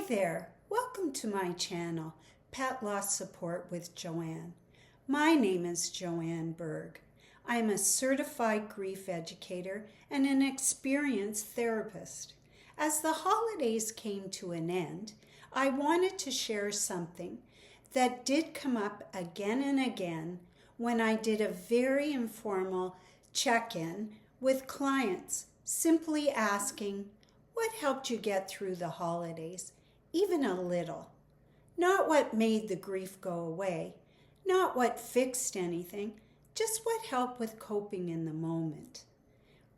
there, welcome to my channel, Pet Loss Support with Joanne. My name is Joanne Berg. I am a certified grief educator and an experienced therapist. As the holidays came to an end, I wanted to share something that did come up again and again when I did a very informal check-in with clients, simply asking, what helped you get through the holidays, even a little? Not what made the grief go away, not what fixed anything, just what helped with coping in the moment.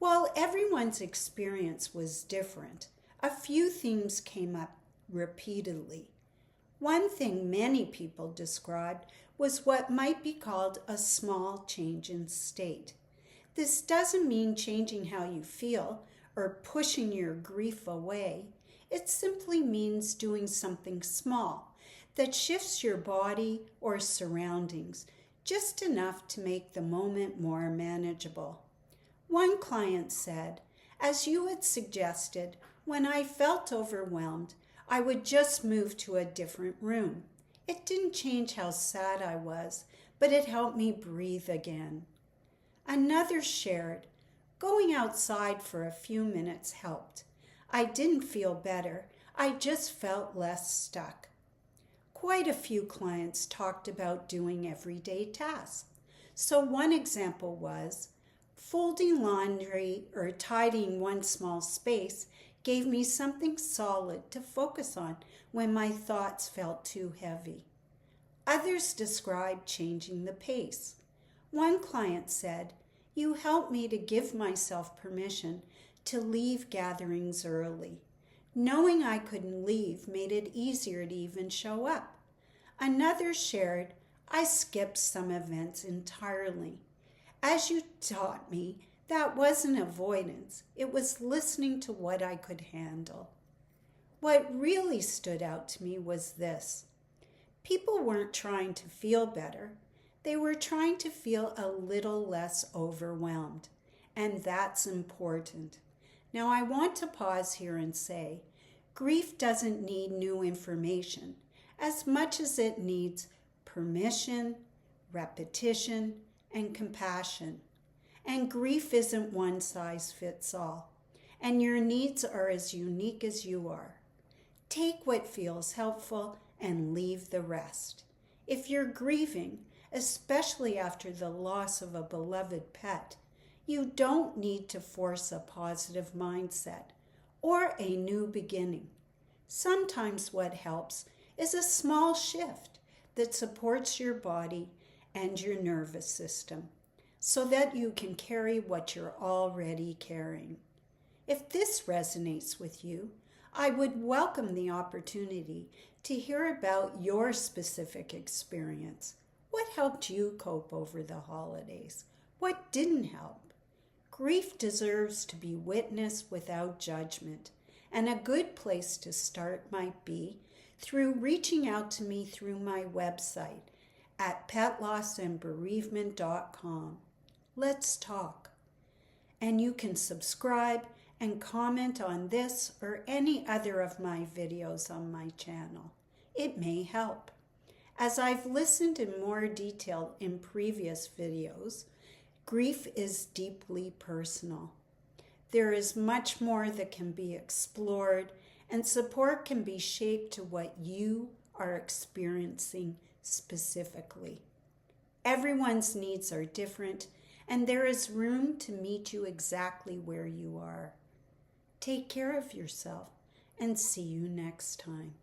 While everyone's experience was different, a few themes came up repeatedly. One thing many people described was what might be called a small change in state. This doesn't mean changing how you feel or pushing your grief away. It simply means doing something small that shifts your body or surroundings just enough to make the moment more manageable. One client said, as you had suggested, when I felt overwhelmed, I would just move to a different room. It didn't change how sad I was, but it helped me breathe again. Another shared, going outside for a few minutes helped. I didn't feel better, I just felt less stuck. Quite a few clients talked about doing everyday tasks. So one example was, folding laundry or tidying one small space gave me something solid to focus on when my thoughts felt too heavy. Others described changing the pace. One client said, you helped me to give myself permission to leave gatherings early. Knowing I couldn't leave made it easier to even show up. Another shared, I skipped some events entirely. As you taught me, that wasn't avoidance. It was listening to what I could handle. What really stood out to me was this. People weren't trying to feel better. They were trying to feel a little less overwhelmed, and that's important. Now I want to pause here and say, grief doesn't need new information as much as it needs permission, repetition, and compassion. And grief isn't one size fits all, and your needs are as unique as you are. Take what feels helpful and leave the rest. If you're grieving, especially after the loss of a beloved pet, you don't need to force a positive mindset or a new beginning. Sometimes what helps is a small shift that supports your body and your nervous system so that you can carry what you're already carrying. If this resonates with you, I would welcome the opportunity to hear about your specific experience. What helped you cope over the holidays? What didn't help? Grief deserves to be witnessed without judgment, and a good place to start might be through reaching out to me through my website at petlossandbereavement.com. Let's talk. And you can subscribe and comment on this or any other of my videos on my channel. It may help. As I've listened in more detail in previous videos, grief is deeply personal. There is much more that can be explored, and support can be shaped to what you are experiencing specifically. Everyone's needs are different, and there is room to meet you exactly where you are. Take care of yourself, and see you next time.